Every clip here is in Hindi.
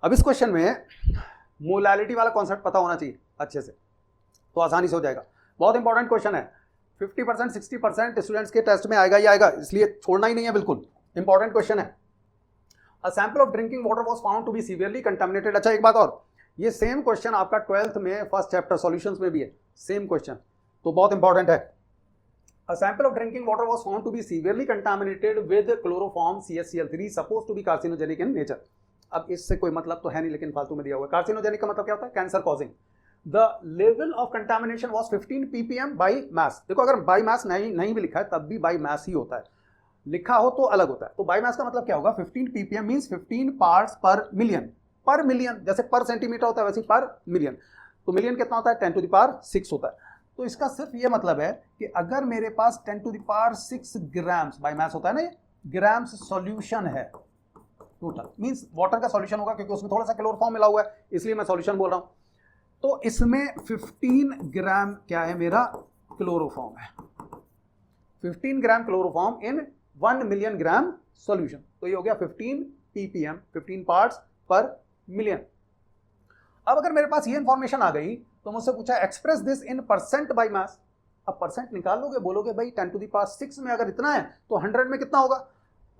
अब इस क्वेश्चन में मोलैलिटी वाला कॉन्सेप्ट पता होना चाहिए अच्छे से, तो आसानी से हो जाएगा। बहुत इंपॉर्टेंट क्वेश्चन है, 50% 60% स्टूडेंट्स के टेस्ट में आएगा ही आएगा, इसलिए छोड़ना ही नहीं है, बिल्कुल इंपॉर्टेंट क्वेश्चन है। A sample of drinking water was found to be severely contaminated. अच्छा एक बात और, ये सेम क्वेश्चन आपका 12th में फर्स्ट चैप्टर सॉल्यूशंस में भी है, सेम क्वेश्चन, तो बहुत इंपॉर्टेंट है। A sample of drinking water was found to be severely contaminated with chloroform CaCl3 supposed to be carcinogenic in nature। अब इससे कोई मतलब तो है नहीं, लेकिन फालतू में दिया हुआ है। कार्सिनोजेनिक का मतलब क्या होता है? Cancer causing. The level of contamination was 15 ppm by mass. देखो अगर बाई मास नहीं भी लिखा है तब भी बाई मास ही होता है, लिखा हो तो अलग होता है। तो बाई मास का मतलब क्या होगा? 15 ppm मीन्स 15 पार्ट्स पर मिलियन। पर मिलियन, जैसे पर सेंटीमीटर होता है वैसे पर मिलियन, तो मिलियन कितना होता है? 10⁶ होता है। तो इसका सिर्फ ये मतलब है कि अगर मेरे पास 10⁶ ग्राम्स बाई मास होता है ना, ये ग्राम्स सॉल्यूशन है टोटल, मींस वाटर का सॉल्यूशन होगा, क्योंकि उसमें थोड़ा सा क्लोरोफॉर्म मिला हुआ है इसलिए मैं सॉल्यूशन बोल रहा हूं। तो इसमें 15 ग्राम क्या है? मेरा क्लोरोफॉर्म है। 15 gram chloroform in 1 million gram solution, तो ये हो गया 15 ppm, 15 पार्ट्स पर मिलियन। अब अगर मेरे पास ये इंफॉर्मेशन आ गई तो मुझसे पूछा express this in percent by mass. अब परसेंट निकाल लोगे, बोलोगे भाई 10⁶ में अगर इतना है तो 100 में कितना होगा?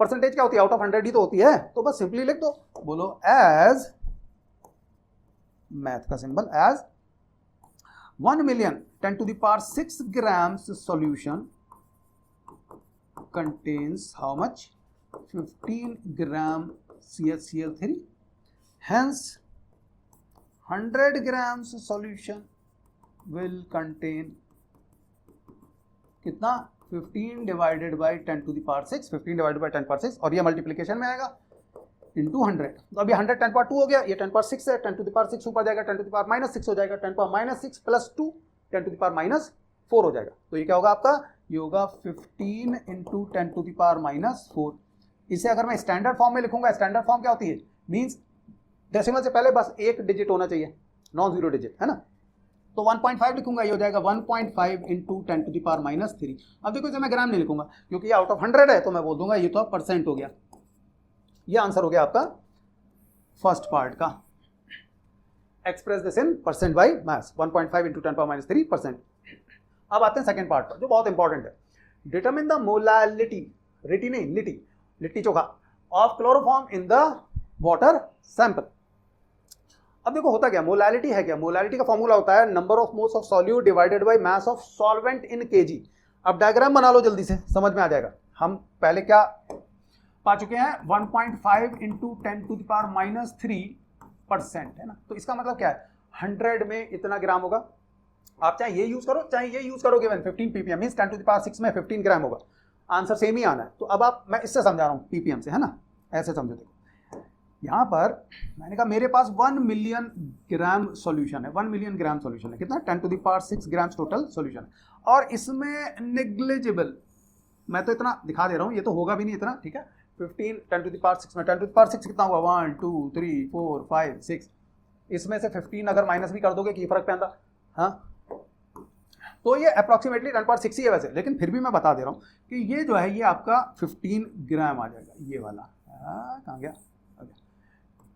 परसेंटेज क्या होती है? आउट ऑफ 100 ही तो होती है, तो बस सिंपली लिख दो, बोलो एज, मैथ का symbol, as 1 million 10⁶ grams solution contains how much? 15 gram CaCl3, hence 100 grams solution will contain कितना? 15 डिवाइडेड बाई 10⁶, 15 डिवाइडेड बाई 10⁶, और ये मल्टीप्लीकेशन में आएगा इंटू 100। तो अभी 100 10⁻² हो गया, ये 10⁶ है, 10⁶ ऊपर जाएगा 10⁻⁻6 हो जाएगा, 10⁻⁻6 प्लस 2 10⁻⁻4 हो जाएगा। तो ये क्या होगा आपका? ये होगा 15 इंटू 10⁻⁻4। इसे अगर मैं स्टैंडर्ड फॉर्म में लिखूंगा, स्टैंडर्ड फॉर्म क्या होती है? मीन्स डेसिमल से पहले बस एक डिजिट होना चाहिए, नॉन जीरो डिजिट, है ना। तो 1.5 लिखूंगा, ये हो जाएगा 1.5 इंटू 10⁻⁻3। अब देखो इसे मैं ग्राम नहीं लिखूंगा क्योंकि ये आउट ऑफ 100 है, तो मैं बोल दूंगा ये तो परसेंट हो गया। ये आंसर हो गया आपका फर्स्ट पार्ट का। Express this in percent by mass, 1.5 into 10⁻³ percent. अब आते हैं सेकंड पार्ट पर, जो बहुत इंपॉर्टेंट है। डिटरमिन द मोलैलिटी, लिटी नहीं लिटी, litti chokha, of chloroform in the water sample. अब देखो होता क्या, मोलैलिटी है क्या? मोलैलिटी का फॉर्मूला होता है number of moles of solute divided by mass of solvent in KG. अब डायग्राम बना लो जल्दी से, समझ में आ जाएगा। हम पहले क्या पा चुके हैं? 1.5 इंटू 10⁻³ है ना। तो इसका मतलब क्या है? 100 में इतना ग्राम होगा। आप चाहे ये यूज करो चाहे ये यूज करोगे, 15 ppm मींस 10⁶ में 15 ग्राम होगा, आंसर सेम ही आना है। तो अब आप, मैं इससे समझा रहा हूँ ppm से, है ना, ऐसे समझो। देखो यहां पर मैंने कहा मेरे पास 1 मिलियन ग्राम सॉल्यूशन है, 1 मिलियन ग्राम सॉल्यूशन है। कितना? 10⁶ ग्राम्स टोटल सॉल्यूशन है, और इसमें नेग्लिजिबल, मैं तो इतना दिखा दे रहा हूं, ये तो होगा भी नहीं इतना, ठीक है। 15 10⁶ में 10⁶ कितना हुआ? 1 2 3 4 5 6, इसमें से 15 अगर माइनस भी कर दोगे कि फर्क पैदा, हाँ, तो ये अप्रॉक्सीमेटली 10⁶ ही है वैसे, लेकिन फिर भी मैं बता दे रहा हूँ कि ये जो है ये आपका 15 ग्राम आ जाएगा। ये वाला कहाँ गया?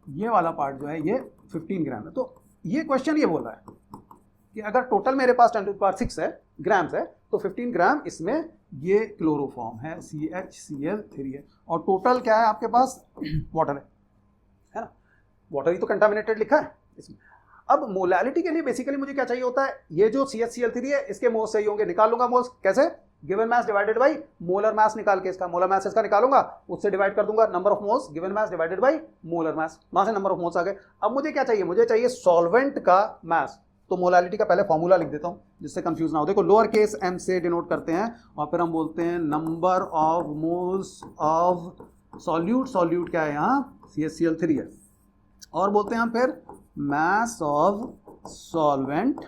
ये वाला पार्ट जो है ये 15 ग्राम है। तो ये क्वेश्चन ये बोल रहा है कि अगर टोटल मेरे पास 10⁶ है ग्राम्स है, तो 15 ग्राम इसमें ये क्लोरोफॉर्म है, CHCl3 है, और टोटल क्या है आपके पास? वाटर है ना। वाटर ही तो कंटामिनेटेड लिखा है इसमें। अब मोलैलिटी के लिए बेसिकली मुझे क्या चाहिए होता है? ये जो CHCl3 है इसके मोल्स सही होंगे, निकाल लूंगा मोल्स। कैसे? Given mass divided by molar mass निकाल के, इसका मोलर मास इसका निकालूंगा, उससे डिवाइड कर दूंगा number of moles, given mass divided by molar mass, वहां से नंबर ऑफ मोल्स आ गए। अब मुझे क्या चाहिए? मुझे चाहिए सॉल्वेंट का मास। तो मोलैलिटी का पहले फॉर्मूला लिख देता हूं जिससे कंफ्यूज ना हो। देखो लोअर केस m से डिनोट करते हैं, और फिर हम बोलते हैं number of moles of solute, solute क्या है यहाँ? CHCl3 है, और बोलते हैं हम फिर मास ऑफ सॉल्वेंट,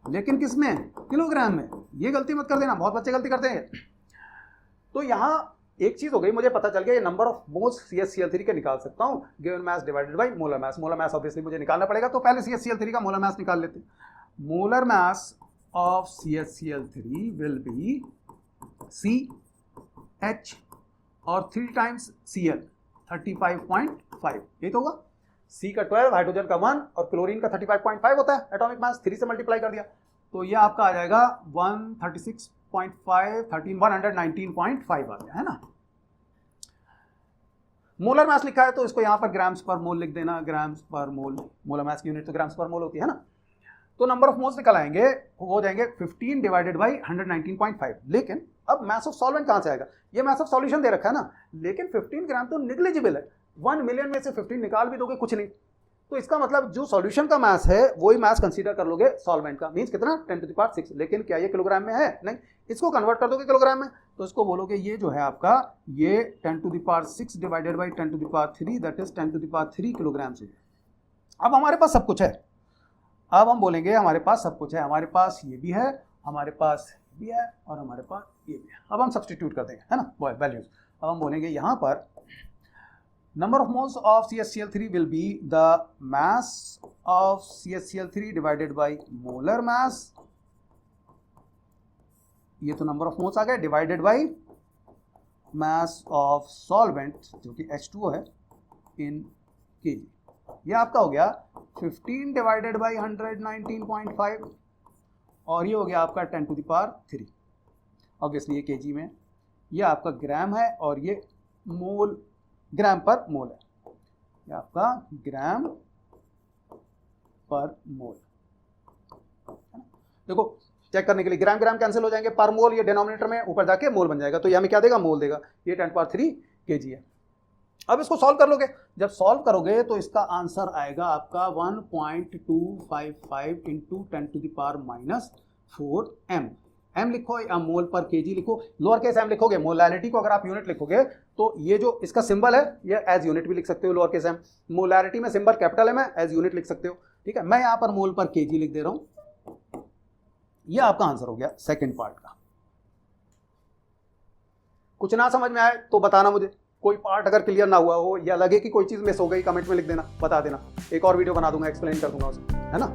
लेकिन किस में? किलोग्राम में। ये गलती मत कर देना, बहुत बच्चे गलती करते हैं। तो यहां एक चीज हो गई, मुझे पता चल गया ये नंबर ऑफ मोल्स CHCl3 के निकाल सकता हूं, given mass divided by molar mass. Molar mass obviously मुझे निकालना पड़ेगा, तो पहले CHCl3 का मोलर मास निकाल लेते हैं। Molar mass of CHCl3 will be CH और 3 टाइम्स Cl 35.5, ये तो होगा। सी का 12, हाइड्रोजन का 1 और क्लोरीन का 35.5 होता है एटॉमिक मास, 3 से मल्टीप्लाई कर दिया तो ये आपका आ जाएगा 136.5, 119.5 आ गया, है ना। मोलर मास लिखा है तो इसको यहाँ पर ग्राम्स पर मोल लिख देना, ग्राम्स पर मोल, मोलर मास की यूनिट तो ग्राम्स पर मोल होती है ना। तो नंबर ऑफ मोल्स निकल आएंगे, वो हो जाएंगे 15 डिवाइडेड बाई 119.5। लेकिन अब मास ऑफ सॉल्वेंट कहाँ से आएगा, ये मास ऑफ सॉल्यूशन दे रखा है ना, लेकिन 15 ग्राम तो निग्लिजिबल है, 1 मिलियन में से 15 निकाल भी दोगे कुछ नहीं, तो इसका मतलब जो सॉल्यूशन का मास है वही मास कंसीडर कर लोगे सॉल्वेंट का, मींस कितना 10⁶। लेकिन क्या ये किलोग्राम में है, नहीं, इसको कन्वर्ट कर दोगे किलोग्राम में तो इसको बोलोगे ये जो है आपका ये 10⁶ divided by 10⁻³ that is 10⁻³ kilogram से। अब हमारे पास सब कुछ है, अब हम बोलेंगे हमारे पास सब कुछ है, हमारे पास ये भी है, हमारे पास भी है और हमारे पास ये भी है। अब हम सब्सटीट्यूट कर देंगे, है ना, वैल्यूज। अब हम बोलेंगे यहाँ पर number of moles of CaCl3 will be the mass of CaCl3 divided by molar mass, ये तो नंबर ऑफ मोल्स आ गए, divided by mass of solvent जो कि H2O है इन केजी। ये आपका हो गया 15 डिवाइडेड बाई 119.5 और ये हो गया आपका 10⁻³ ऑब्वियसली ये केजी में, ये आपका ग्राम है और ये मोल, ग्राम पर मोल है, ये आपका ग्राम पर मोल। देखो चेक करने के लिए ग्राम ग्राम कैंसिल हो जाएंगे, पर मोल ये डिनोमिनेटर में ऊपर जाके मोल बन जाएगा, तो ये हमें क्या देगा, मोल देगा। ये 10⁻³ kg है। अब इसको सॉल्व कर लोगे, जब सॉल्व करोगे तो इसका आंसर आएगा आपका 1.255 इंटू 10⁻⁴ m। m लिखो या मोल पर केजी लिखो, लोअर केस m लिखोगे, मोलैरिटी को अगर आप यूनिट लिखोगे तो ये जो इसका सिंबल है ये एज यूनिट भी लिख सकते हो, लोअर केस m, मोलैरिटी में सिंबल कैपिटल m है, एज यूनिट लिख सकते हो, ठीक है। मैं यहाँ पर मोल पर केजी लिख दे रहा हूँ, ये आपका आंसर हो गया सेकंड पार्ट का। कुछ ना समझ में आए तो बताना मुझे, कोई पार्ट अगर क्लियर ना हुआ हो या लगे कि कोई चीज मिस हो गई कमेंट में लिख देना, बता देना, एक और वीडियो बना दूंगा, एक्सप्लेन कर दूंगा उसे, है ना।